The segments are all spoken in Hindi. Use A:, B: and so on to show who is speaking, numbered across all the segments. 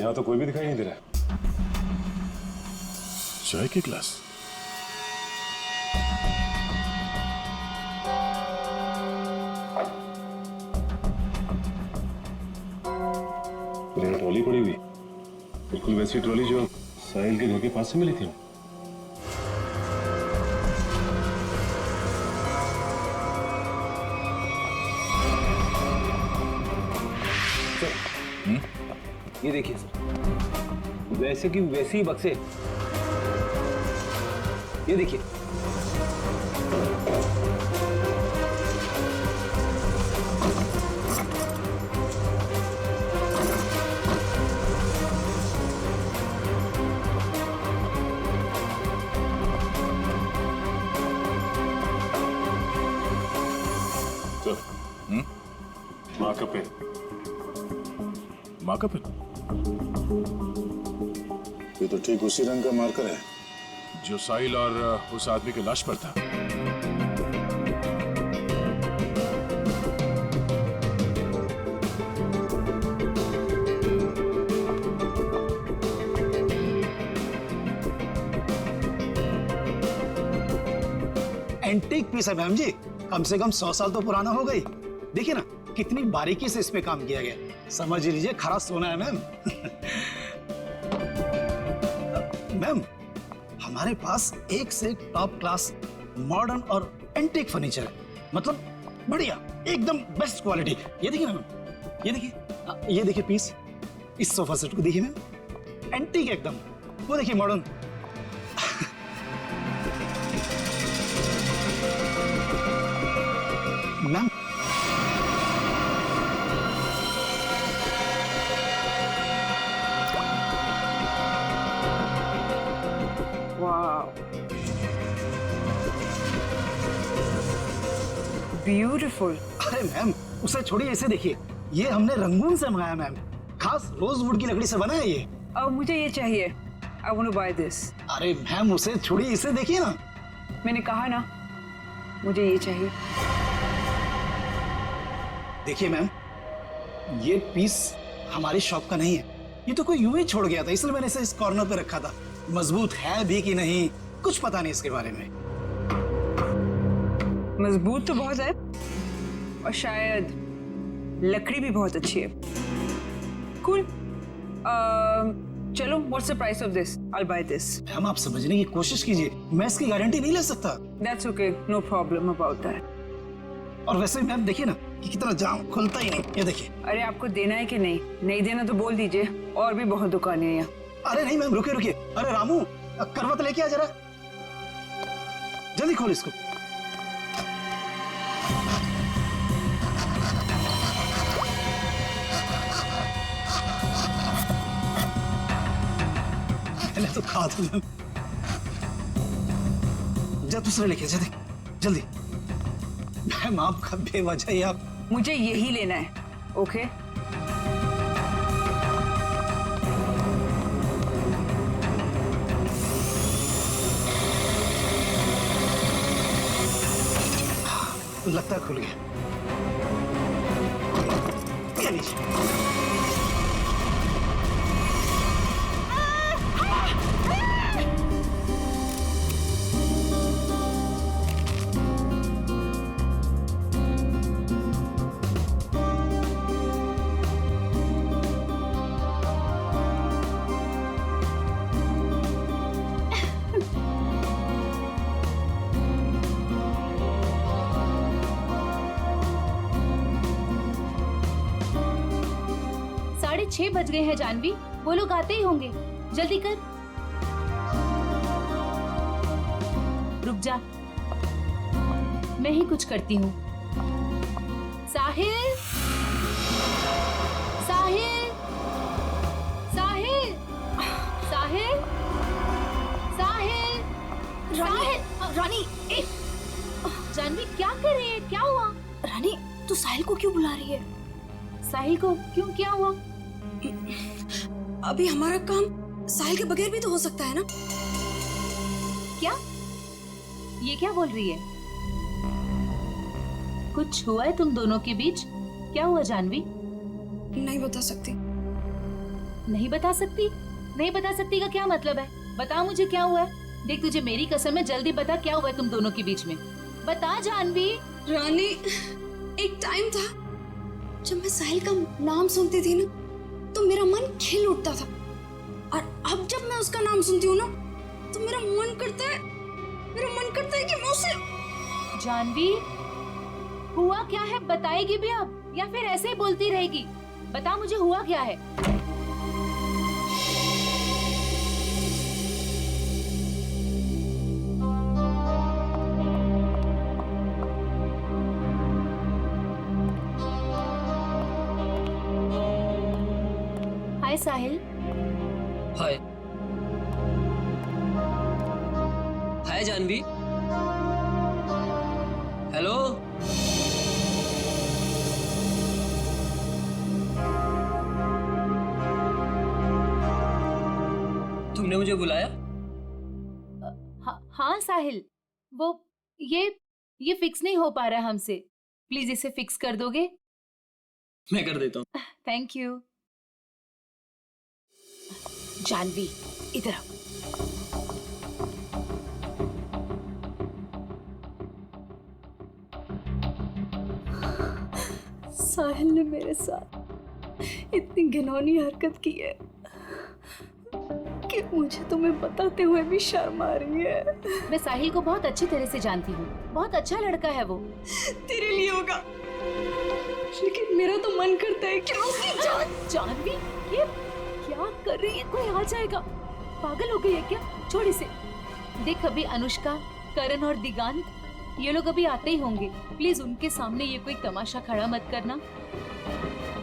A: यहाँ तो कोई भी दिखाई नहीं दे रहा।
B: चाय के ग्लास।
A: मेरी ट्रॉली पड़ी हुई, बिल्कुल वैसी ट्रॉली जो साहिल के घर के पास से मिली थी।
C: ये देखिए सर, वैसे की वैसे ही बक्से, ये देखिए।
A: माँ का पेन।
B: माँ का पेन?
D: ये तो ठीक उसी रंग का मार्कर है
B: जो साहिल और उस आदमी के लाश पर था।
E: एंटीक पीस है मैम जी, कम से कम 100 साल तो पुराना हो गई। देखिए ना कितनी बारीकी से इस पे काम किया गया, समझ लीजिए खरा सोना है मैम। मैम हमारे पास एक से एक टॉप क्लास मॉडर्न और एंटीक फर्नीचर है, मतलब बढ़िया एकदम बेस्ट क्वालिटी। ये देखिए ना मैम, ये देखिए पीस, इस सोफा सेट को देखिए मैम, एंटीक एकदम। वो देखिए मॉडर्न। Ma'am
F: beautiful.
E: अरे मैम उसे छोड़िए, इसे देखिए, ये हमने रंगून से मंगाया मैम, खास रोजवुड की लकड़ी से बना है ये।
F: अब मुझे ये चाहिए, I want to buy this.
E: अरे मैम उसे छोड़िए, इसे देखिए ना।
F: मैंने कहा ना मुझे ये चाहिए।
E: देखिए मैम, ये पीस हमारी शॉप का नहीं है, ये तो कोई यूं ही छोड़ गया था, इसलिए मैंने इसे इस कॉर्नर पे रखा था। मजबूत है भी कि नहीं कुछ पता नहीं इसके बारे में।
F: मजबूत तो बहुत है और शायद लकड़ी भी बहुत अच्छी है। कूल। चलो, what's the price of this? I will by this.
E: Ma'am आप समझने की कोशिश कीजिए, मैं इसकी गारंटी नहीं ले सकता।
F: That's okay, no problem about that.
E: और वैसे मैम देखिए ना कि कितना जाम खुलता ही नहीं, ये देखिए।
F: अरे आपको देना है कि नहीं? नहीं देना तो बोल दीजिए, और भी बहुत दुकानें हैं यहाँ।
E: अरे नहीं मैम, रुकिए रुकिए। अरे रामू, करवत लेके आ जरा, जल्दी खोल इसको। मैंने तो कहा था मैम। जा दूसरे लेके जा, जल्दी। मैम आपका बेवजह ही आप।
F: मुझे यही लेना है, ओके?
E: लगता है खुल गया। ये लीजिए।
G: साढ़े 6 बज गए हैं जानवी, वो लोग आते ही होंगे, जल्दी कर। रुक जा, मैं ही कुछ करती हूँ। साहिल, साहिल, साहिल, साहिल, साहिल, साहिल।
H: रानी,
G: जानवी क्या कर रही है? क्या हुआ?
H: रानी तू साहिल को क्यों बुला रही है?
G: साहिल को क्यों? क्या हुआ?
H: अभी हमारा काम साहिल के बगैर भी तो हो सकता है ना?
G: क्या? ये क्या बोल रही है? कुछ हुआ है तुम दोनों के बीच? क्या हुआ जानवी?
H: नहीं बता सकती।
G: नहीं बता सकती? नहीं बता सकती का क्या मतलब है? बता मुझे क्या हुआ है। देख तुझे मेरी कसम है, जल्दी बता क्या हुआ है तुम दोनों के बीच में। बता जानवी।
H: रानी, एक टाइम था जब मैं साहिल का नाम सुनती थी ना तो मेरा मन खिल उठता था, और अब जब मैं उसका नाम सुनती हूँ ना तो मेरा मन करता है कि मैं उसे।
G: जानवी, हुआ क्या है? बताएगी भी अब या फिर ऐसे ही बोलती रहेगी? बता मुझे हुआ क्या है। हाय साहिल।
I: हाय। हाय जानवी। हेलो। तुमने मुझे बुलाया?
G: हाँ साहिल, वो ये फिक्स नहीं हो पा रहा है हमसे। प्लीज इसे फिक्स कर दोगे?
I: मैं कर देता हूँ।
G: Thank you. जानवी इधर आओ।
H: साहिल ने मेरे साथ इतनी घिनौनी हरकत की है कि मुझे तुम्हें बताते हुए भी शर्म आ रही है।
G: मैं साहिल को बहुत अच्छी तरह से जानती हूँ, बहुत अच्छा लड़का है वो।
H: तेरे लिए होगा, लेकिन मेरा तो मन करता है कि
G: जानवी ये क्या कर रही है? कोई आ जाएगा। पागल हो गई है क्या? छोड़ इसे। देख अभी अनुष्का, करण और दिगांत ये लोग अभी आते ही होंगे। प्लीज उनके सामने ये कोई तमाशा खड़ा मत करना।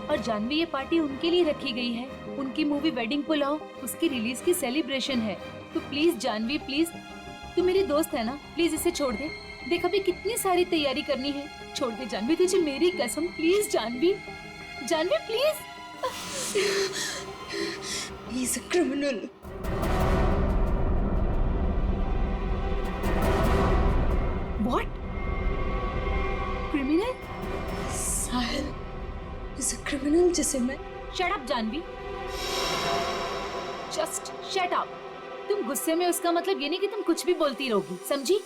G: और जानवी ये पार्टी उनके लिए रखी गई है, उनकी मूवी वेडिंग पुलाव उसकी रिलीज की सेलिब्रेशन है। तो प्लीज जानवी, प्लीज तू मेरी दोस्त है ना, प्लीज इसे छोड़ दे। देख अभी कितनी सारी तैयारी करनी है। छोड़ दे जानवी, तुझे मेरी कसम। Please Janvi, Janvi please.
H: He is a criminal.
G: What? Criminal?
H: Sahil is a criminal जिसे मैं।
G: Shut up Janvi. Just shut up। तुम गुस्से में उसका मतलब ये नहीं कि तुम कुछ भी बोलती रहोगी, समझी?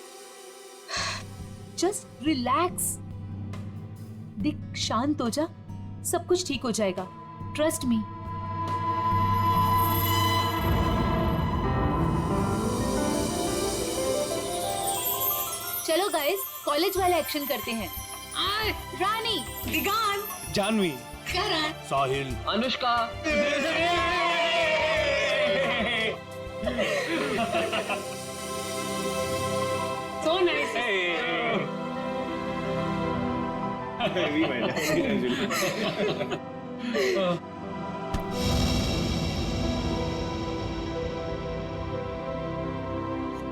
G: Just relax। देख शांत हो जा, सब कुछ ठीक हो जाएगा। Trust me। चलो गाइस, कॉलेज वाला एक्शन करते हैं। रानी,
H: दिगांत,
E: जानवी,
H: करण,
E: साहिल,
I: Anushka.
F: So nice।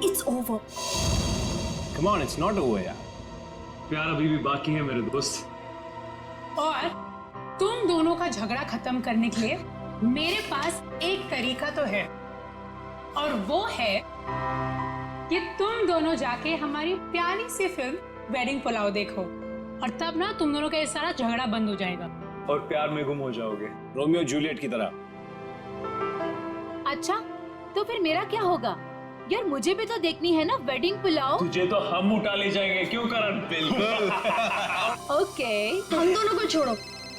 H: It's over।
C: Come on, it's not over यार।
A: प्यार अभी भी बाकी है मेरे दोस्त।
F: और तुम दोनों का झगड़ा खत्म करने के लिए मेरे पास एक तरीका तो है, और वो है कि तुम दोनों जाके हमारी प्यारी सी फिल्म वेडिंग पुलाव देखो, और तब ना तुम दोनों का ये सारा झगड़ा बंद हो जाएगा।
C: और प्यार में गुम हो जाओगे, रोमियो जूलियट की तरह।
G: अच्छा तो फिर मेरा क्या होगा? यार मुझे भी तो देखनी है ना वेडिंग पुलाव।
C: तुझे तो हम उठा ले जाएंगे, क्यों करण? बिल्कुल।
G: ओके।
H: हम दोनों को छोड़ो,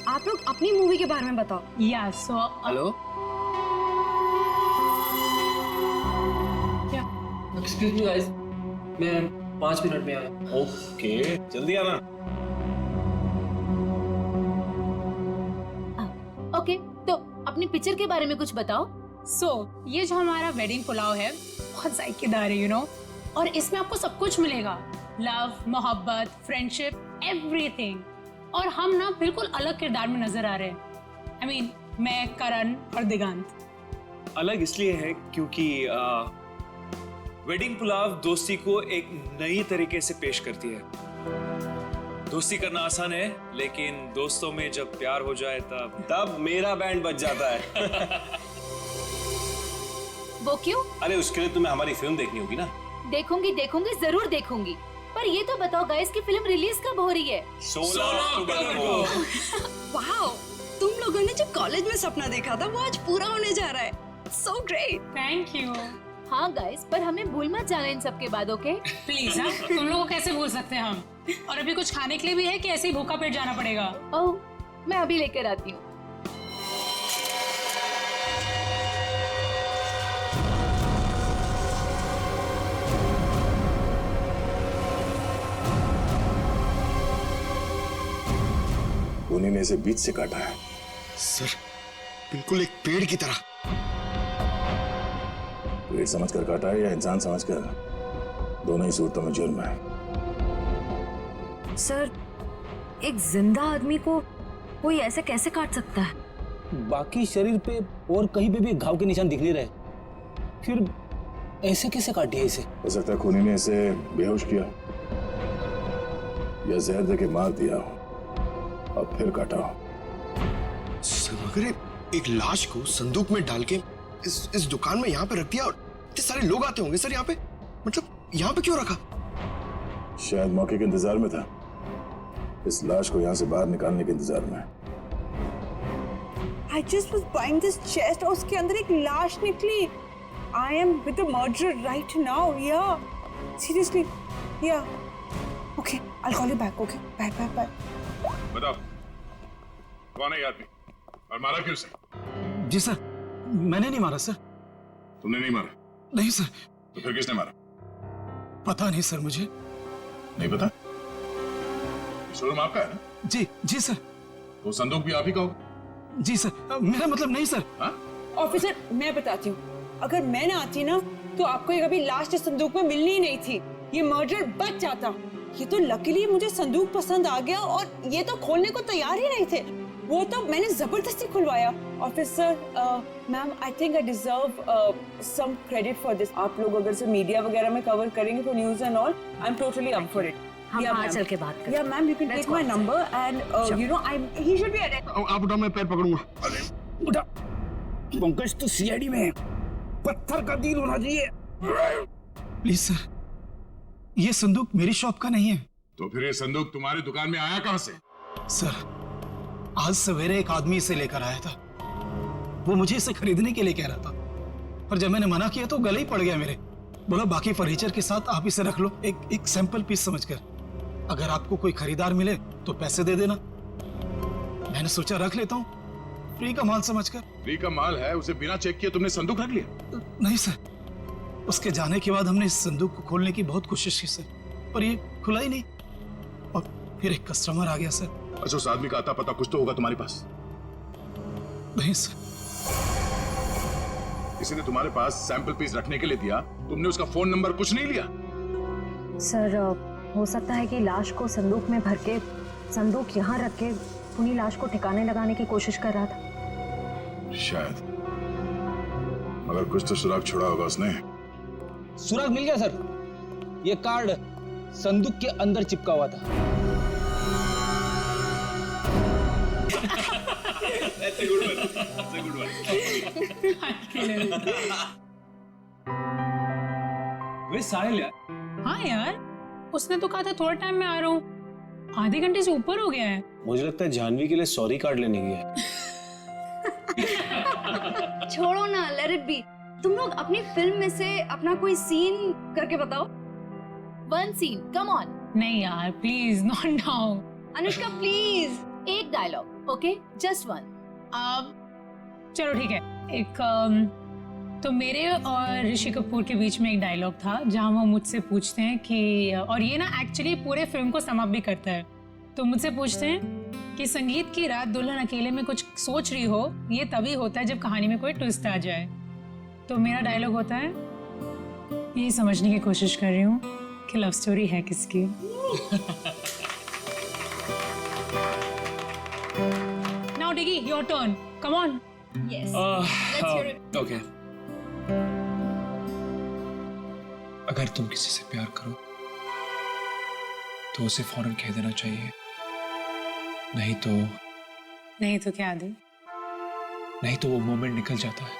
H: आप लोग अपनी मूवी के बारे में बताओ।
F: या सो
I: हेलो।
F: क्या?
I: एक्सक्यूज मी गाइस, मैं 5 मिनट में आया।
C: ओके, जल्दी आना।
G: ओके तो अपनी पिक्चर के बारे में कुछ बताओ।
F: ये जो हमारा वेडिंग पुलाव है बहुत जायकेदार है, यू नो, और इसमें आपको सब कुछ मिलेगा। लव, मोहब्बत, फ्रेंडशिप, एवरीथिंग। और हम ना बिल्कुल अलग किरदार में नजर आ रहे हैं। I mean, मैं, करण और दिगांत।
J: अलग इसलिए है क्योंकि वेडिंग पुलाव दोस्ती को एक नई तरीके से पेश करती है। दोस्ती करना आसान है, लेकिन दोस्तों में जब प्यार हो जाए तब
C: मेरा बैंड बज जाता है।
G: वो क्यों?
C: अरे उसके लिए तुम्हें हमारी फिल्म देखनी होगी ना।
G: देखूंगी जरूर देखूंगी। पर ये तो बताओ गाइस की फिल्म रिलीज कब हो रही है?
C: 16 अक्टूबर को।
H: वाओ, तुम लोगों ने जो कॉलेज में सपना देखा था वो आज पूरा होने जा रहा है। So great.
F: Thank you.
G: हाँ गाइस, पर हमें भूल मत जाना इन सब के बाद, ओके?
F: प्लीज हाँ, तुम लोगों को कैसे भूल सकते हैं हम? और अभी कुछ खाने के लिए भी है कि ऐसे ही भूखा पेट जाना पड़ेगा?
G: ओह, मैं अभी लेकर आती हूँ।
D: उन्हीं ने इसे बीच से काटा है।
K: सर, बिल्कुल एक पेड़ की तरह।
D: पेड़ समझकर काटा है या इंसान समझकर? दोनों ही सूरतों में जुर्म है।
L: सर, एक जिंदा आदमी को कोई ऐसे कैसे काट सकता है?
C: बाकी शरीर पे और कहीं पे भी घाव के निशान दिख नहीं रहे, फिर ऐसे कैसे काटी है इसे?
D: हो सकता है खूनी ने इसे बेहोश किया या जहर देके मार दिया और फिर काटा हो।
K: सर, अगर एक लाश को संदूक में डाल के इस दुकान में यहाँ पे रख दिया और इतने सारे लोग आते होंगे सर यहाँ पे, मतलब यहाँ पे क्यों रखा?
D: शायद मौके के इंतजार में था, इस लाश को यहाँ से बाहर निकालने के इंतजार में।
M: I just was buying this chest और उसके अंदर एक लाश निकली। I am with the murderer right now. Yeah, seriously. Yeah. Okay, I'll call you back. Okay, bye, bye, bye.
B: बताओ कौन है ये आदमी और मारा क्यों उसे?
E: जी सर, मैंने नहीं मारा सर।
B: तुमने नहीं मारा?
E: नहीं सर।
B: तो फिर किसने मारा?
E: पता नहीं सर, मुझे
B: नहीं पता? शोरूम आपका है ना?
E: जी जी सर।
B: तो संदूक भी आप ही का होगा?
E: जी सर, मेरा मतलब नहीं सर।
M: ऑफिसर, मैं बताती हूँ, अगर मैं ना आती ना तो आपको ये कभी लाश इस संदूक में मिलनी ही नहीं थी। ये मर्डर बच जाता। ये तो लकीली मुझे संदूक पसंद आ गया और ये तो खोलने को तैयार ही नहीं थे। वो तो मैंने जबरदस्ती खुलवाया। Officer, ma'am, I think I deserve some credit for this. आप लोग अगर से मीडिया वगैरह में कवर करेंगे तो news and all, I am totally up for it.
L: हम बाहर चल के बात करें।
M: या ma'am, you can take my number and you know he should be arrested.
K: आप उठा, मैं पैर पकड़ूंगा।
E: अरे उठा। पंकज तो सीआईडी में है, पत्थर का दिल होना चाहिए। प्लीज सर, ये संदूक मेरी शॉप का नहीं है।
B: तो फिर ये संदूक तुम्हारी दुकान में आया कहां से?
E: सर, आज सवेरे एक आदमी इसे लेकर आया था। वो मुझे इसे खरीदने के लिए कह रहा था, पर जब मैंने मना किया तो गले ही पड़ गया मेरे। बोला बाकी फर्नीचर के साथ आप इसे रख लो, एक सैंपल पीस समझकर। अगर आपको कोई खरीदार मिले तो पैसे दे देना। मैंने सोचा रख लेता हूँ, फ्री का माल समझकर।
B: फ्री का माल है, उसे बिना चेक किए तुमने संदूक रख लिया?
E: नहीं सर, उसके जाने के बाद हमने इस संदूक को खोलने की बहुत कोशिश की सर, पर ये खुला ही नहीं। और फिर एक कस्टमर आ गया सर।
B: अच्छा, उस आदमी का आता पता कुछ तो होगा तुम्हारे पास?
E: नहीं सर।
B: किसी ने तुम्हारे पास सैंपल पीस रखने के लिए दिया, तुमने उसका फोन नंबर कुछ नहीं लिया?
L: सर, हो सकता है कि लाश को संदूक में भर के संदूक यहाँ रख के उन्हीं लाश को ठिकाने लगाने की कोशिश कर रहा था।
B: शायद, मगर कुछ तो सुराग छोड़ा होगा उसने।
C: सुराग मिल गया सर। ये कार्ड संदूक के अंदर चिपका हुआ था।
B: That's a good one. That's a good one.
J: वे साहिल यार।
F: हाँ यार, उसने तो कहा था थोड़ा टाइम में आ रहा हूँ। आधे घंटे से ऊपर हो गया है।
C: मुझे लगता है जानवी के लिए सॉरी कार्ड लेने गया है।
H: छोड़ो ना, लेट इट बी। तुम लोग अपनी फिल्म में से अपना कोई सीन करके बताओ।
G: One scene, come on.
F: नहीं यार, please not now.
H: Anushka please.
G: एक डायलॉग, ओके? Just one.
F: चलो ठीक है। एक तो मेरे और ऋषि कपूर के बीच में एक डायलॉग था जहां वो मुझसे पूछते हैं कि, और ये ना एक्चुअली पूरे फिल्म को सम अप भी करता है। तो मुझसे पूछते हैं कि संगीत की रात दुल्हन अकेले में कुछ सोच रही हो, ये तभी होता है जब कहानी में कोई ट्विस्ट आ जाए। तो मेरा डायलॉग होता है, यही समझने की कोशिश कर रही हूँ कि लव स्टोरी है किसकी। Now Diggy, your turn, come on.
H: Yes, let's hear it.
J: Okay. अगर तुम किसी से प्यार करो तो उसे फौरन कह देना चाहिए, नहीं तो
F: क्या आदि?
J: नहीं तो वो मोमेंट निकल जाता है।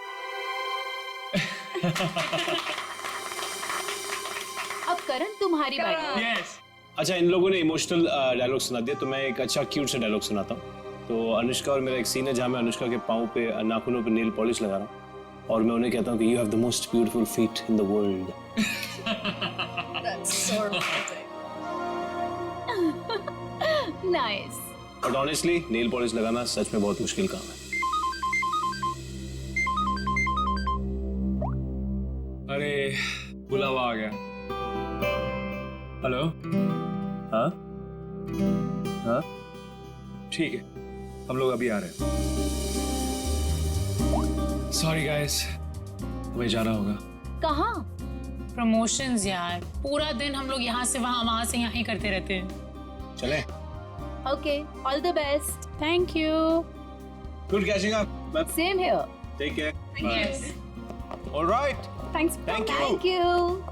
G: अब करण, तुम्हारी बारी।
C: अच्छा, इन लोगों ने इमोशनल डायलॉग सुना दिया तो मैं एक अच्छा क्यूट सा डायलॉग सुनाता हूँ। तो अनुष्का और मेरा एक सीन है जहाँ मैं अनुष्का के पाँव पे नाखूनों पे नेल पॉलिश लगा रहा हूँ और मैं उन्हें कहता हूँ कि you have the most beautiful feet in the world.
G: Nice.
C: But honestly nail polish लगाना सच में बहुत मुश्किल काम है।
J: अरे बुलावा आ गया। हेलो। हाँ हाँ ठीक है, हम लोग अभी आ रहे हैं। सॉरी गाइस, हमें जाना होगा।
G: कहाँ?
F: प्रमोशंस यार, पूरा दिन हम लोग यहाँ से वहाँ से यहाँ ही करते रहते हैं।
C: चले।
G: Okay, all the best.
F: Thank you.
C: Good catching up.
G: Same here.
C: Take care.
F: Yes.
C: Alright.
F: Thanks.
C: Thank you.
G: Thank you.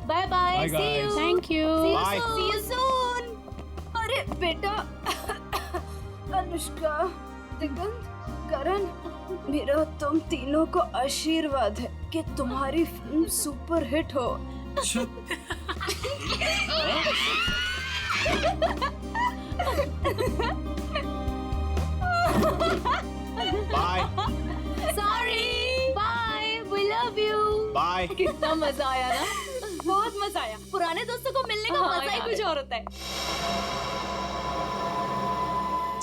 G: Bye bye.
J: Bye,
G: see you.
J: guys.
F: Thank you.
C: Bye.
G: See you soon.
H: अरे बेटा, अनुष्का, दिगंत, करण, मेरा तुम तीनों को आशीर्वाद है कि तुम्हारी फिल्म सुपर हिट हो।
C: Bye.
G: Sorry. Bye. We love you.
C: Bye.
G: कितना मजा आया ना। बहुत मजा आया। पुराने दोस्तों को मिलने का मजा ही कुछ और होता है।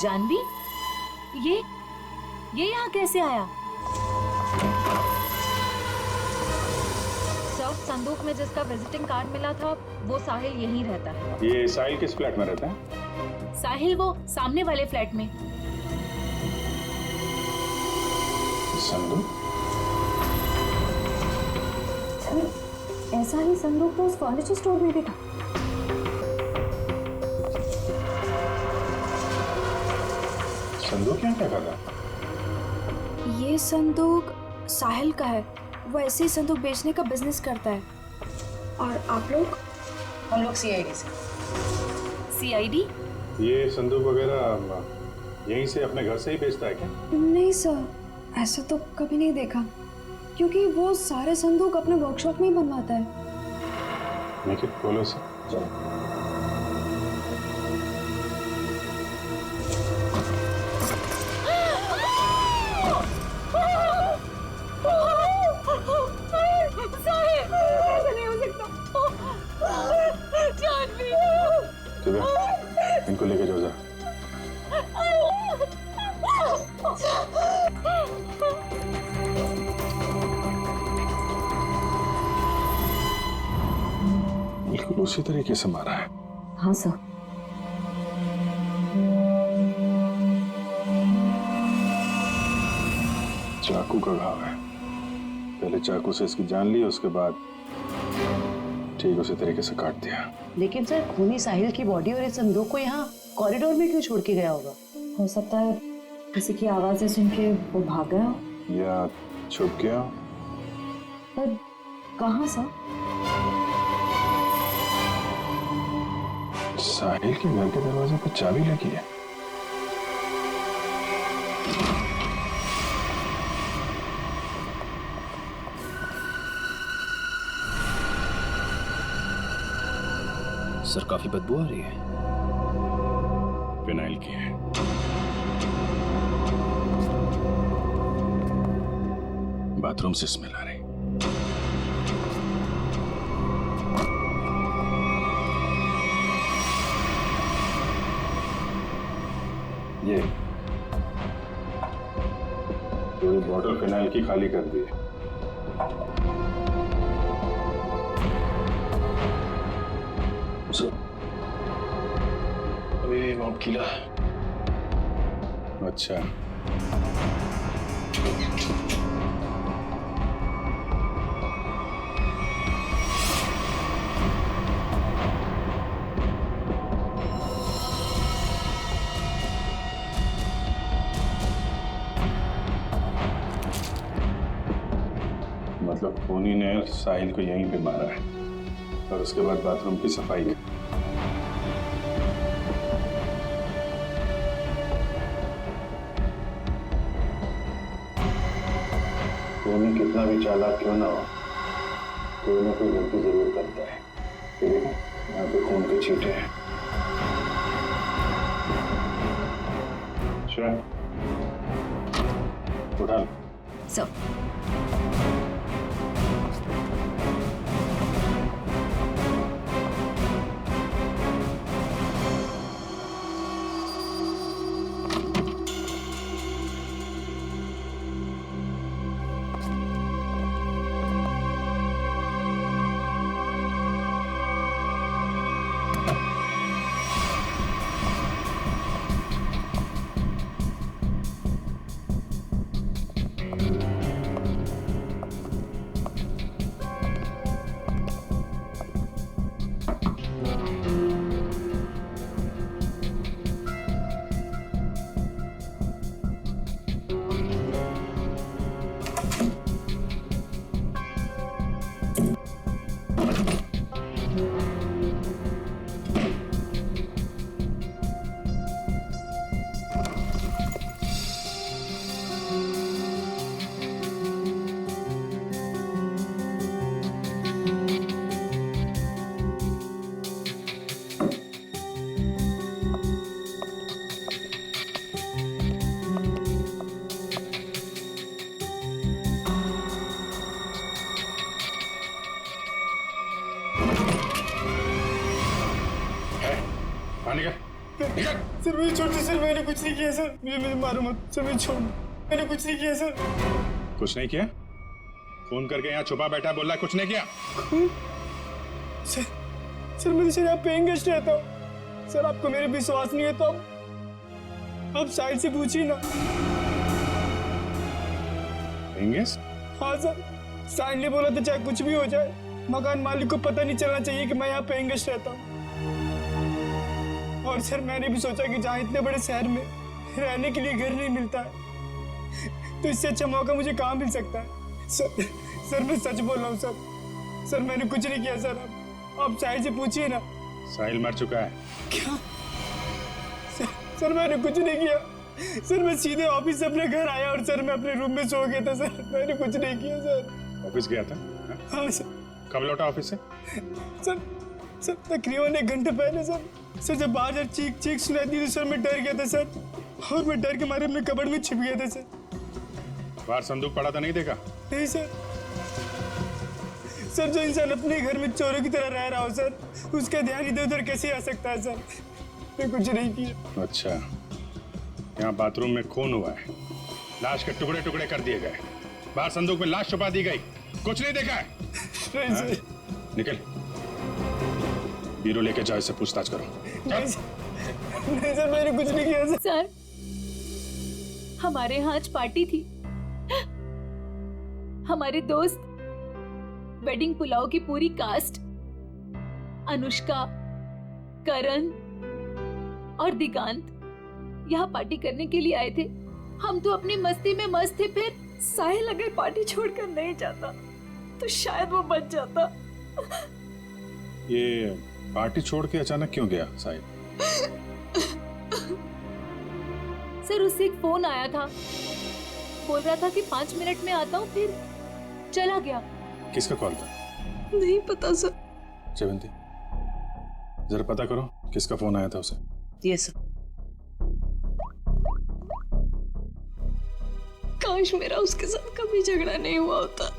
G: जानवी, ये यहाँ कैसे आया?
L: सर, संदूक में जिसका विजिटिंग कार्ड मिला था वो साहिल यहीं रहता है।
D: ये साहिल किस फ्लैट में रहता है?
G: साहिल वो सामने वाले फ्लैट में।
D: संदूक?
L: सर, ऐसा ही संदूक तो उस फर्नीचर स्टोर में भी था।
D: संदूक यहाँ क्या कर रहा है?
H: ये संदूक साहिल का है। वो ऐसे ही संदूक बेचने का बिजनेस करता है। और आप लोग?
M: हम लोग सीआईडी से।
G: सीआईडी?
D: ये संदूक वगैरह यहीं से अपने घर से ही बेचता है क्या?
H: नहीं सर, ऐसा तो कभी नहीं देखा, क्योंकि वो सारे संदूक अपने वर्कशॉप में ही बनवाता है।
D: निखिल, बोलो सर। चलो। इनको लेके जाओ जरा। बिल्कुल उसी तरीके से मारा है।
L: हाँ सर।
D: चाकू का घाव है। पहले चाकू से इसकी जान ली, उसके बाद ठीक उसी तरीके से काट दिया।
M: लेकिन सर, खूनी साहिल की बॉडी और इस संदूक को यहाँ कॉरिडोर में क्यों छोड़ के गया होगा?
L: हो सकता है किसी की आवाजें सुन के वो भाग गया हो।
D: या छुप गया।
L: पर कहाँ सर?
D: साहिल के घर के दरवाजे पर चाबी लगी है।
C: सर, काफी बदबू आ रही है।
D: फिनाइल की है। बाथरूम से स्मेल आ रही। ये पूरी बॉटल फिनाइल की खाली कर दी है।
C: अभी माउंट किला।
D: अच्छा, मतलब खूनी ने साहिल को यहीं पे मारा है और उसके बाद बाथरूम की सफाई की। खूनी कितना भी चालाक क्यों ना हो, कोई ना कोई गलती जरूर करता है। ये देखो, यहाँ पे खून के छींटे हैं। अच्छा,
L: सर
E: सर मुझे छोड़ दो सर, मैंने कुछ नहीं किया सर, मुझे मारो मत सर, मुझे छोड़, मैंने कुछ नहीं किया सर।
B: कुछ नहीं किया? फोन करके यहाँ छुपा बैठा बोल रहा है कुछ नहीं किया?
E: सर मैं सर यहाँ पेइंग गेस्ट रहता हूँ सर, आपको मेरे विश्वास नहीं है तो आप साइड से पूछिए ना।
B: Paying guest?
E: हाँ सर, साइड ने बोला था चाहे कुछ भी हो जाए मकान मालिक को पता नहीं चलना चाहिए कि मैं यहाँ पेइंग गेस्ट रहता हूँ। और सर मैंने भी सोचा कि जहाँ इतने बड़े शहर में रहने के लिए घर नहीं मिलता है तो इससे अच्छा मौका मुझे कहाँ मिल सकता है। सर मैं सच बोल रहा हूँ सर मैंने कुछ नहीं किया सर, आप साहिल से पूछिए ना।
B: साहिल मर चुका है।
E: क्या? सर मैंने कुछ नहीं किया सर, मैं सीधे ऑफिस से अपने घर आया और सर मैं अपने रूम में सो गया था सर, मैंने कुछ नहीं किया सर।
B: ऑफिस गया था?
E: हाँ सर।
B: कब लौटा ऑफिस से?
E: सर तकरीबन 1 घंटे पहले सर। जब बाहर चीख सुनाई दी तो सर मैं डर गया था सर, और मैं डर के मारे अपने कबर्ड में छिप गया था सर।
B: बाहर संदूक पड़ा था नहीं देखा?
E: नहीं सर। जो इंसान अपने घर में चोरों की तरह रह रहा हो सर, उसका ध्यान इधर उधर कैसे आ सकता है सर, मैं कुछ नहीं किया।
B: अच्छा, यहाँ बाथरूम में खून हुआ है, लाश के टुकड़े टुकड़े कर दिए गए, बाहर संदूक में लाश छुपा दी गई, कुछ नहीं देखा है?
E: नहीं सर।
B: निकल, बीरो लेके जाओ, इससे पूछताछ करो।
E: नहीं सर मैंने कुछ नहीं किया
G: सर। हमारे यहाँ आज पार्टी थी, हमारे दोस्त वेडिंग पुलाव की पूरी कास्ट, अनुष्का, करण और दिगांत यहाँ पार्टी करने के लिए आए थे। हम तो अपनी मस्ती में मस्त थे, फिर साहिल अगर पार्टी छोड़कर नहीं जाता तो शायद वो बच जाता।
B: ये पार्टी छोड़ के अचानक क्यों गया साहिल?
G: सर उससे एक फोन आया था, बोल रहा था कि 5 मिनट में आता हूँ, फिर चला गया।
B: किसका कॉल था?
H: नहीं पता सर।
B: जयवंती, जरा पता करो किसका फोन आया था उसे।
M: Yes sir.
H: काश मेरा उसके साथ कभी झगड़ा नहीं हुआ होता।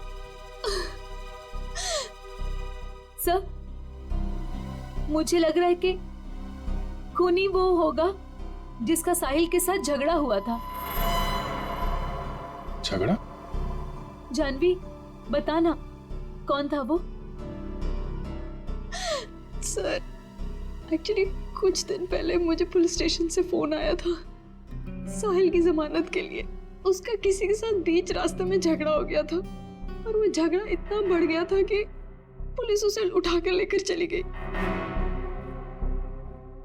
G: सर मुझे लग रहा है कि खूनी वो होगा जिसका साहिल के साथ झगड़ा हुआ था।
B: झगड़ा?
G: जानवी बताना कौन था वो?
H: सर एक्चुअली कुछ दिन पहले मुझे पुलिस स्टेशन से फोन आया था साहिल की जमानत के लिए। उसका किसी के साथ बीच रास्ते में झगड़ा हो गया था और वो झगड़ा इतना बढ़ गया था कि पुलिस उसे उठा कर लेकर चली गई।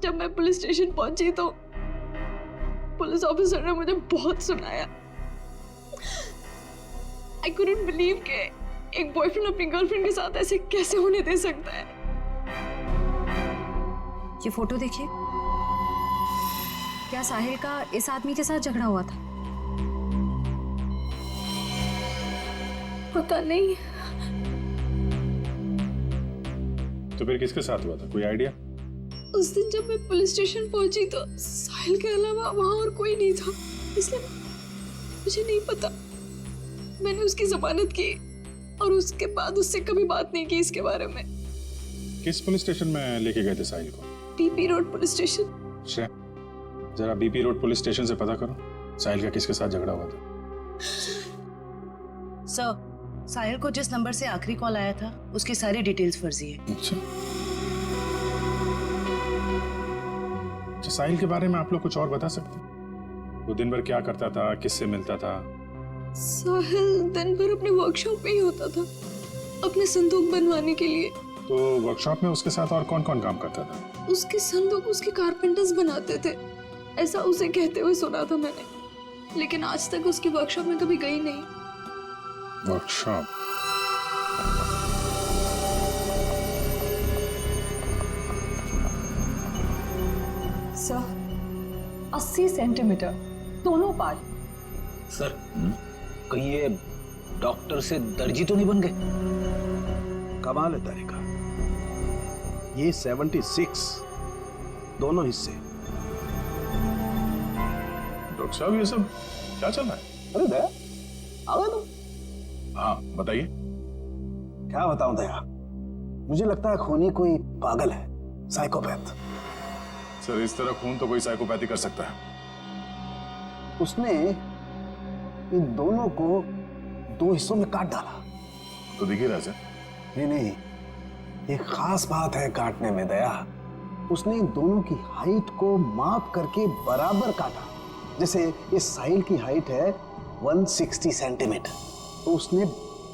H: जब मैं पुलिस स्टेशन पहुंची तो पुलिस ऑफिसर ने मुझे बहुत सुनाया। I couldn't believe कि एक बॉयफ्रेंड अपनी गर्लफ्रेंड के साथ ऐसे कैसे होने दे सकता है।
L: ये फोटो देखिए, क्या साहिल का इस आदमी के साथ झगड़ा हुआ था?
H: पता नहीं।
B: तो फिर किसके साथ हुआ था, कोई आइडिया?
H: उस दिन जब मैं पुलिस स्टेशन पहुंची तो साहिल के अलावा वहां और कोई नहीं था, इसलिए मुझे नहीं पता। मैंने उसकी जमानत की और उसके बाद उससे कभी बात नहीं की इसके बारे में।
B: किस पुलिस स्टेशन में लेके गए थे साहिल को?
H: PP road police station.
B: Shreya, जरा बीपी रोड पुलिस स्टेशन से पता करो साहिल का किसके साथ झगड़ा हुआ था।
N: सर, साहिल को जिस नंबर से आखिरी कॉल आया था उसकी सारी डिटेल्स फर्जी है।
B: अच्छा, साहिल के बारे में आप लोग कुछ और बता सकते हैं? वो दिन भर क्या करता था, किससे मिलता था?
H: साहिल दिन भर अपने वर्कशॉप में ही होता था अपने संदूक बनवाने के लिए।
B: तो वर्कशॉप में उसके साथ और कौन कौन काम करता था?
H: उसके संदूक उसके कारपेंटर्स बनाते थे, ऐसा उसे कहते हुए सुना था मैंने, लेकिन आज तक उसकी वर्कशॉप में कभी गई नहीं।
B: वर्कशॉप?
L: सर 80 सेंटीमीटर दोनों पार्ट।
E: सर, कहीं ये डॉक्टर से दर्जी तो नहीं बन गए?
O: कमाल है तारिका, ये 76 दोनों हिस्से।
A: डॉक्टर साहब ये सब क्या चल रहा है?
O: अरे दया, आ गए तुम?
A: हाँ बताइए।
O: क्या बताऊं दया, मुझे लगता है खूनी कोई पागल है, साइकोपैथ।
A: सर इस तरह खून तो कोई साइकोपैथी कर सकता है।
O: उसने इन दोनों को 2 हिस्सों में काट डाला।
A: तो दिख ही रहा है सर।
O: नहीं, एक खास बात है काटने में दया। उसने इन दोनों की हाइट को माप करके बराबर काटा। जैसे इस साहिल की हाइट है 160 सेंटीमीटर, तो उसने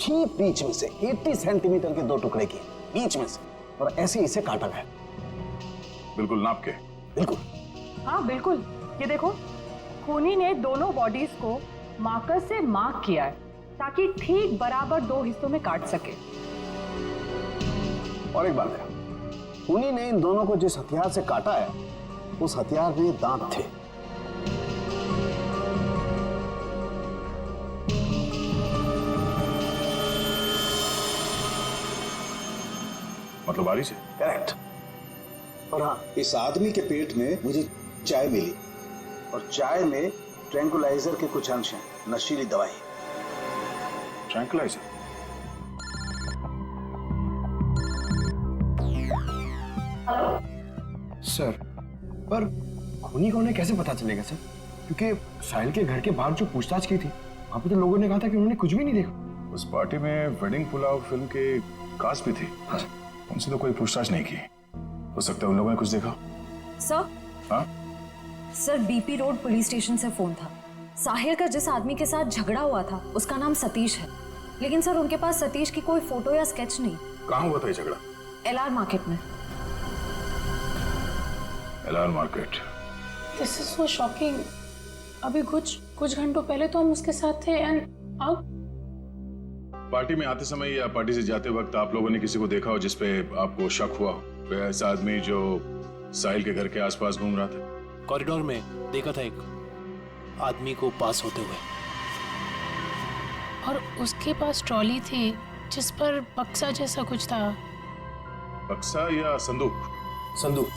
O: ठीक बीच में से 80 सेंटीमीटर के 2 टुकड़े किए, बीच में से, और ऐसे इसे काटा गया।
A: बिल्कुल नाप के?
O: बिल्कुल।
L: हाँ बिल्कुल, ये देखो, खूनी ने दोनों बॉडीज को मार्कर से मार्क किया है ताकि ठीक बराबर 2 हिस्सों में काट सके।
O: और एक बात है, खूनी ने इन दोनों को जिस हथियार से काटा है उस हथियार में दांत थे।
A: मतलब बारी से?
O: करेक्ट। और हाँ, इस आदमी के पेट में मुझे चाय मिली, और चाय में ट्रैंकुलाइजर के कुछ अंश हैं, नशीली दवाई।
A: ट्रैंकुलाइजर?
K: सर, पर खूनी को उन्हें कैसे पता चलेगा सर? क्योंकि साहिल के घर के बाहर जो पूछताछ की थी, वहां पे तो लोगों ने कहा था कि उन्होंने कुछ भी नहीं देखा।
A: उस पार्टी में वेडिंग पुलाव फिल्म के कास्ट भी थी। हाँ। उनसे तो कोई पूछताछ नहीं की। हो सकता है उन लोगों ने कुछ देखा।
L: सर?
A: हाँ?
L: Sir, BP road police station से फोन था। साहिल का जिस आदमी के साथ झगड़ा हुआ था उसका नाम सतीश है, लेकिन सर उनके पास सतीश की कोई फोटो या स्केच नहीं।
A: कहाँ हुआ था ये झगड़ा?
L: LR मार्केट में।
A: LR market?
F: This is so shocking. अभी कुछ घंटों पहले तो हम उसके साथ थे, एंड अब
A: पार्टी में आते समय या पार्टी से जाते वक्त आप लोगों ने किसी को देखा हो जिसपे आपको शक हुआ हो? ऐसा आदमी जो साहिल के घर के आसपास घूम रहा था?
P: कॉरिडोर में देखा था एक आदमी को पास होते हुए,
F: और उसके पास ट्रॉली थी जिस पर बक्सा जैसा कुछ था।
A: बक्सा या संदूक?
P: संदूक।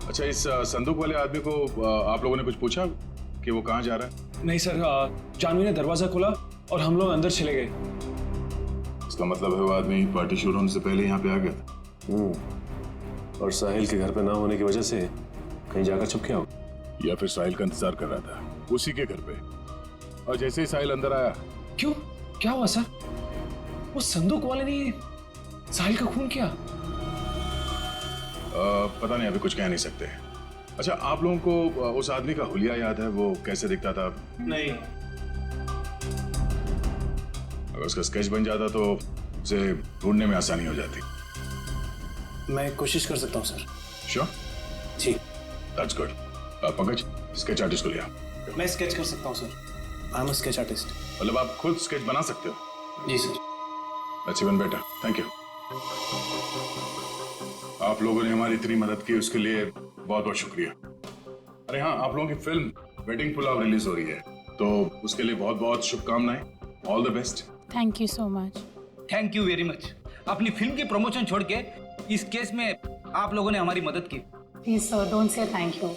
A: अच्छा, इस संदूक वाले आदमी को आप लोगों ने कुछ पूछा कि वो कहाँ जा रहा है?
C: नहीं सर, जानवी ने दरवाजा खोला और हम लोग अंदर चले गए।
A: इसका मतलब है वो आदमी पार्टी शुरू होने से पहले यहाँ पे आ गया था।
C: और साहिल के घर पे ना होने की वजह से कहीं जाकर छुप गया हो,
A: या फिर साहिल का इंतजार कर रहा था उसी के घर पे, और जैसे ही साहिल अंदर आया।
C: क्यों, क्या हुआ सर? वो संदूक वाले ने साहिल का खून किया?
A: पता नहीं, अभी कुछ कह नहीं सकते। अच्छा, आप लोगों को उस आदमी का हुलिया याद है? वो कैसे दिखता था?
C: नहीं।
A: अगर उसका स्केच बन जाता तो उसे ढूंढने में आसानी हो जाती।
P: मैं कोशिश कर सकता हूँ सर।
A: श्योर?
P: जी।
A: That's good. Pankaj, sketch artist को लिया।
P: मैं स्केच कर सकता हूँ sir. I am a sketch artist.
A: मतलब आप खुद स्केच बना सकते हो?
P: जी sir.
A: That's even better, thank you. आप लोगों ने हमारी इतनी मदद की, उसके लिए बहुत बहुत शुक्रिया। अरे हाँ, आप लोगों की फिल्म वेडिंग पुलाव रिलीज हो रही है, तो उसके लिए बहुत बहुत शुभकामनाएं। All the best.
F: Thank you so much.
Q: Thank you very much. अपनी फिल्म की प्रमोशन छोड़ के इस केस में आप लोगों ने हमारी मदद की।
F: Please sir, don't say thank you.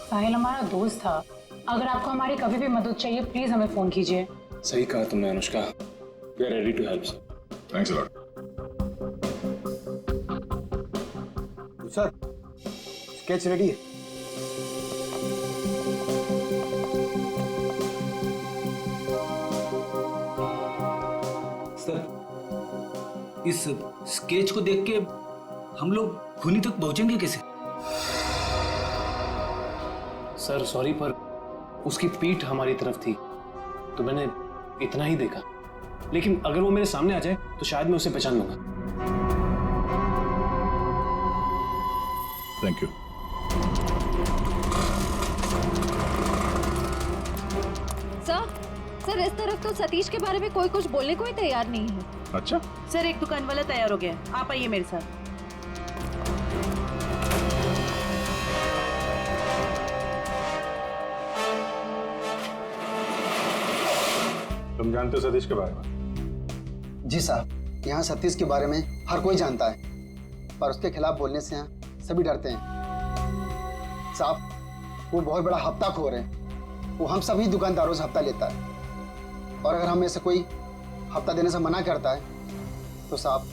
F: Sahil हमारा दोस्त था, अगर आपको हमारी कभी भी मदद चाहिए प्लीज हमें फोन कीजिए।
C: सही कहा तुमने Anushka, we are ready to help sir.
A: Thanks a lot.
O: Sir sketch ready है।
Q: सर इस स्केच को देख के हम लोग खूनी तक पहुंचेंगे कैसे?
C: सर सॉरी, पर उसकी पीठ हमारी तरफ थी तो मैंने इतना ही देखा, लेकिन अगर वो मेरे सामने आ जाए तो शायद मैं उसे पहचान लूंगा।
A: Thank you.
L: सर इस तरफ तो सतीश के बारे में कोई कुछ बोलने को ही तैयार नहीं है।
A: अच्छा
N: सर एक दुकान वाला तैयार हो गया है, आप आइए मेरे साथ।
B: तुम जानते हो सतीश के बारे में?
O: जी साहब, यहाँ सतीश के बारे में हर कोई जानता है, पर उसके खिलाफ बोलने से यहाँ सभी डरते हैं। साहब वो बहुत बड़ा हफ्ताखोर है, वो हम सभी दुकानदारों से हफ्ता लेता है, और अगर हमें से कोई हफ्ता देने से मना करता है तो साहब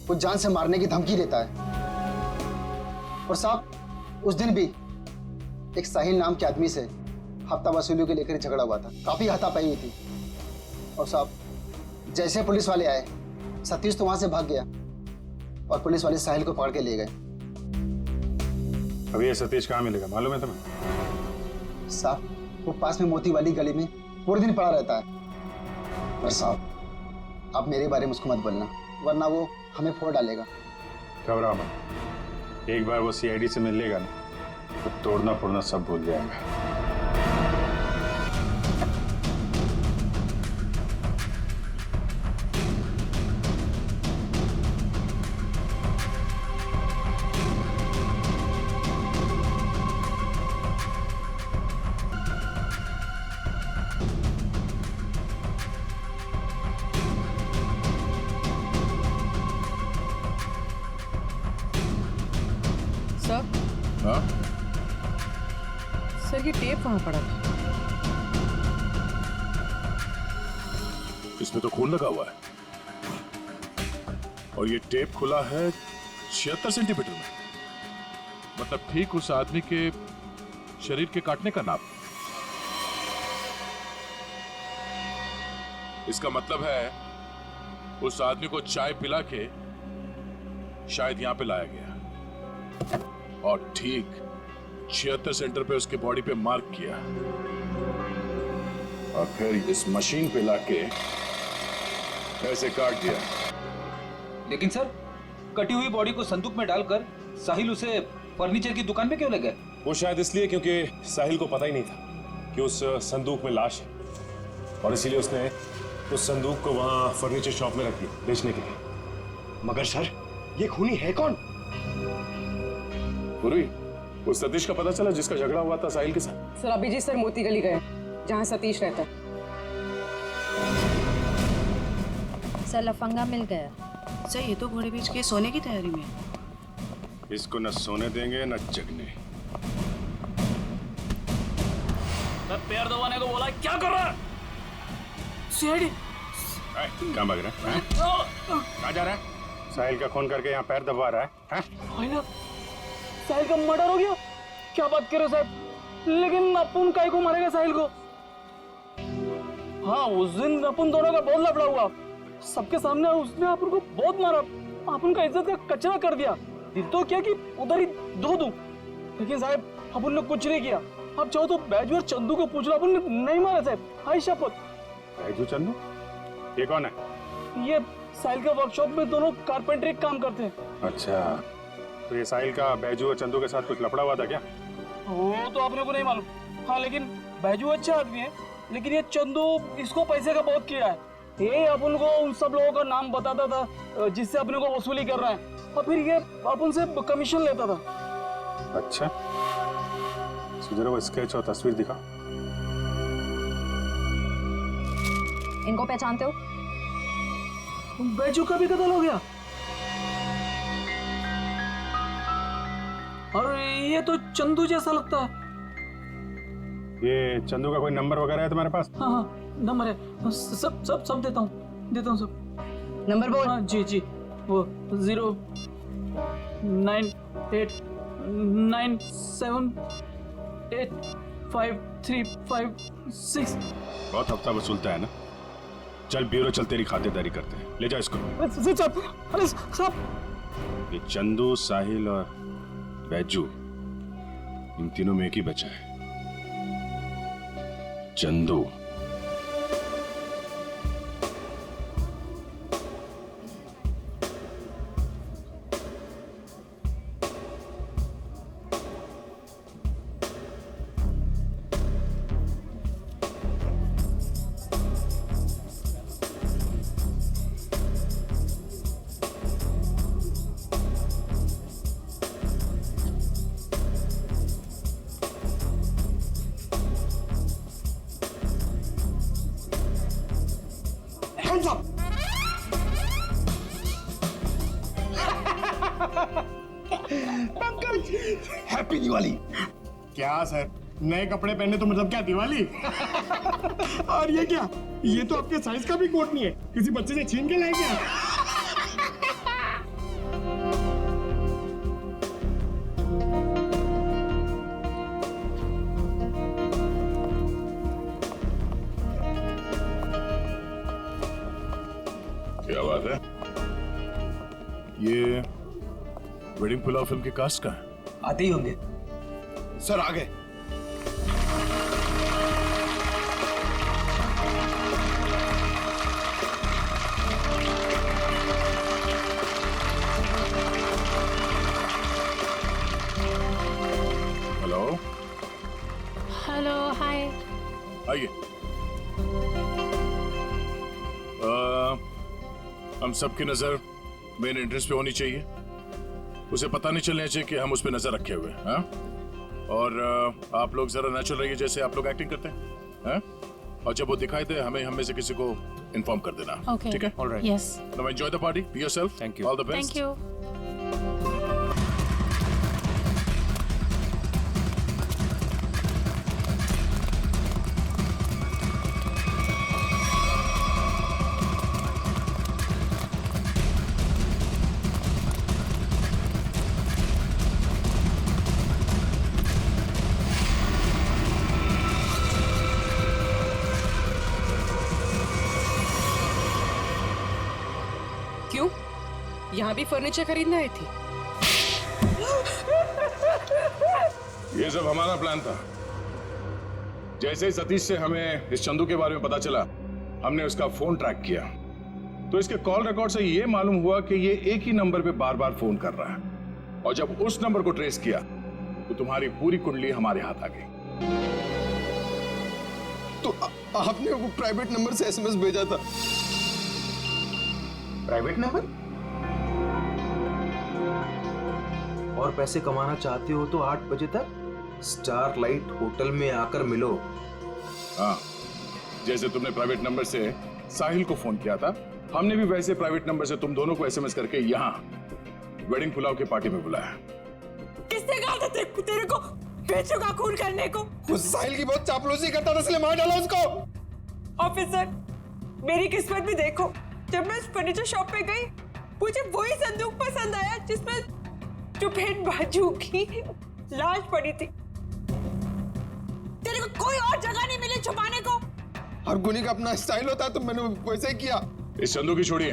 O: वो जान से मारने की धमकी देता है। और साहब उस दिन भी एक साहिल नाम के आदमी से हफ्ता वसूली को लेकर झगड़ा हुआ था, काफी हाथापाई हुई थी। और साहब जैसे पुलिस वाले आए, सतीश तो वहां से भाग गया और पुलिस वाले साहिल को पकड़ के ले गए।
B: अभी ये सतीश कहाँ मिलेगा मालूम है तुम्हें?
O: साहब वो पास में मोती वाली गली में पूरे दिन पड़ा रहता है। पर साहब आप मेरे बारे में उसको मत बोलना, वरना वो हमें फोड़ डालेगा।
B: घबरा मत, एक बार वो सीआईडी से मिल लेगा ना तो तोड़ना फोड़ना सब भूल जाएगा।
M: सर सर ये टेप कहाँ पड़ा था?
A: इसमें तो खून लगा हुआ है और ये टेप खुला है 76 सेंटीमीटर में, मतलब ठीक उस आदमी के शरीर के काटने का नाप। इसका मतलब है उस आदमी को चाय पिला के शायद यहां पे लाया गया और ठीक 76 सेंटर पे उसके बॉडी पे मार्क किया और फिर इस मशीन पे लाके ऐसे काट दिया।
Q: लेकिन सर कटी हुई बॉडी को संदूक में डालकर साहिल उसे फर्नीचर की दुकान में क्यों ले गए?
C: वो शायद इसलिए क्योंकि साहिल को पता ही नहीं था कि उस संदूक में लाश है, और इसीलिए उसने उस संदूक को वहां फर्नीचर शॉप में रख दिया बेचने के लिए।
K: मगर सर ये खूनी है कौन?
A: पूर्वी, उस सतीश का पता चला जिसका झगड़ा हुआ था साहिल के साथ?
M: सर अभिजीत सर मोती गली गए जहाँ सतीश रहता है।
L: सर लफंगा मिल गया।
N: सर ये तो घोड़े बेच के सोने की तैयारी में है।
B: इसको न सोने देंगे न जगने।
J: पैर दबाने को बोला, क्या कर रहा है?
M: सीआईडी
B: कहाँ भाग रहा है? कहाँ जा रहा है? साहिल का खून करके यहाँ पैर दबा रहा है?
M: साहिल का मर्डर हो गया? क्या बात कर रहे हो साहब? लेकिन अपन काहे को मारेगा साहिल को? हाँ उस दिन अपन दोनों का बहुत लफड़ा हुआ, सबके सामने उसने अपन को बहुत मारा, अपन का इज्जत का कचरा कर दिया। दिल तो क्या कि उधर ही धो दूं, लेकिन साहब अपन ने कुछ नहीं किया। आप चाहो तो बैजू और चंदू को पूछ लो, अपन ने नहीं मारा साहब, हाय शपथ।
B: बैजू चंदू ये कौन है?
M: ये साहिल के वर्कशॉप में दोनों कारपेंटरी काम करते हैं।
B: अच्छा, तो ये साहिल का बैजू और चंदू के साथ कुछ लफड़ा हुआ था क्या?
M: वो तो आपने को नहीं मालूम। हाँ लेकिन बैजू अच्छा आदमी है, लेकिन ये चंदू इसको पैसे का बहुत कीड़ा है। ये अपन को उन सब लोगों का नाम बताता था जिससे अपने को वसूली कर रहा है, और फिर ये अपन से कमीशन लेता था।
B: अच्छा, जरा वो स्केच और तस्वीर दिखा।
L: इनको पहचानते हो?
M: बैजू का भी कत्ल हो गया, और ये तो चंदू जैसा लगता है।
B: ये चंदू का कोई नंबर वगैरह है तुम्हारे पास?
I: हाँ हाँ नंबर है, सब देता हूँ सब।
N: नंबर बोल।
I: हाँ जी वो 09897853556।
B: बहुत हफ्ता वसूलता है ना। चल ब्यूरो चल, तेरी खातिरदारी करते हैं। ले जा इसको।
I: अरे साहब,
B: ये चंदू, साहिल और बैजू, इन तीनों में एक ही बचा है, चंदू।
O: हैप्पी दिवाली।
B: क्या सर, नए कपड़े पहने तो मतलब क्या दिवाली? और ये क्या, ये तो आपके साइज का भी कोट नहीं है, किसी बच्चे से छीन के लाए क्या?
A: क्या बात है? ये वेडिंग पुलाव फिल्म के कास्ट का है?
I: आते ही होंगे
K: सर। आ गए।
F: Hello hi.
A: आइए। हम सबकी नजर मेन एंट्रेंस पे होनी चाहिए। उसे पता नहीं चलना चाहिए कि हम उस पर नजर रखे हुए हैं। और आप लोग जरा नेचुरल रहिए, जैसे आप लोग एक्टिंग करते हैं। और जब वो दिखाई दे हमें हम में से किसी को इन्फॉर्म कर देना।
F: Okay.
A: ठीक है?
F: Alright. Yes.
A: Now enjoy the party. Be yourself.
B: Thank you.
A: All the best.
F: Thank you.
M: क्यों? यहाँ भी फर्नीचर खरीदना आई थी?
A: ये सब हमारा प्लान था। जैसे ही सतीश से हमें इस चंदू के बारे में पता चला, हमने उसका फोन ट्रैक किया। तो इसके कॉल रिकॉर्ड से ये मालूम हुआ कि ये एक ही नंबर पे बार बार फोन कर रहा है। और जब उस नंबर को ट्रेस किया तो तुम्हारी पूरी कुंडली हमारे हाथ आ गई।
K: तो आपने वो प्राइवेट नंबर से एसएमएस भेजा था?
Q: Private number? और पैसे कमाना चाहते हो तो 8 बजे तक स्टारलाइट होटल में आकर मिलो।
A: हाँ, जैसे तुमने प्राइवेट नंबर से साहिल को फोन किया था, हमने भी वैसे प्राइवेट नंबर से तुम दोनों को एसएमएस करके यहाँ वेडिंग पुलाव की पार्टी में बुलाया।
M: किसने कहा था तेरे को बेचों का खून करने को?
K: उस साहिल की बहुत चापलूसी करता था, इसलिए मार डाला उसको।
M: ऑफिसर, मेरी किस्मत भी देखो। जब मैं फर्नीचर शॉप पे गई, मुझे वही संदूक पसंद आया जिसमें चुपेट बाजू की लाश पड़ी थी। तेरे को कोई और जगह नहीं मिली छुपाने को?
K: हर गुनी का अपना स्टाइल होता है, तो मैंने वैसे ही किया।
A: इस चंदू की छोड़िए,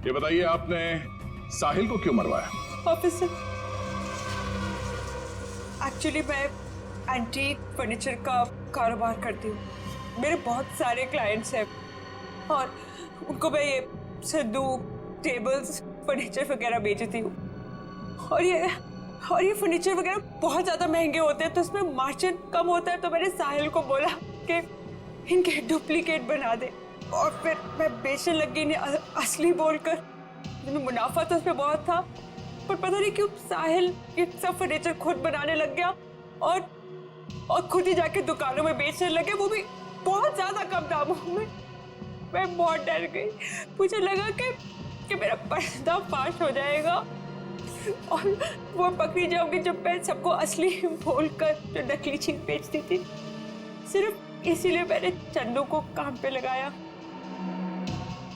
A: ये बताइए आपने साहिल को क्यों मरवाया?
M: ऑफिसर, एक्चुअली मैं एंटीक फर्नीचर का कारोबार करती हूँ। मेरे बहुत सारे क्लाइंट्स हैं और उनको मैं ये संदूक, टेबल्स, फर्नीचर वगैरह बेचती हूँ। और ये फर्नीचर वगैरह बहुत ज़्यादा महंगे होते हैं, तो इसमें मार्जिन कम होता है। तो मैंने साहिल को बोला कि इनके डुप्लीकेट बना दे, और फिर मैं बेचने लगी इन्हें असली बोलकर। मुनाफा तो उसमें बहुत था, पर पता नहीं क्यों साहिल ये सब फर्नीचर खुद बनाने लग गया और खुद ही जाके दुकानों में बेचने लगे, वो भी बहुत ज़्यादा कम दामों में। मैं बहुत डर गई। मुझे लगा कि मेरा पर्दाफाश हो जाएगा और वो पकड़ी जाऊंगी जब मैं सबको असली बोलकर जो नकली चीज बेचती थी। सिर्फ इसीलिए मैंने चंदू को काम पे लगाया,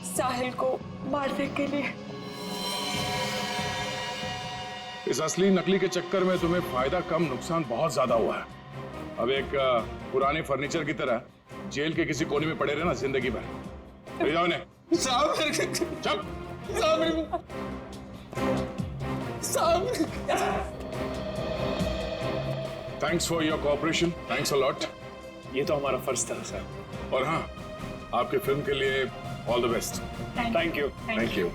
M: साहिल को मारने के लिए।
A: इस असली नकली के चक्कर में तुम्हें फायदा कम नुकसान बहुत ज्यादा हुआ है। अब एक पुराने फर्नीचर की तरह जेल के किसी कोने में पड़े रहना जिंदगी भर। ले जाओ इन्हें। Thanks for your cooperation, thanks a lot.
C: ये तो हमारा फर्ज था सर।
A: और हाँ, आपके फिल्म के लिए all the best.
C: Thank you.
A: Thank you.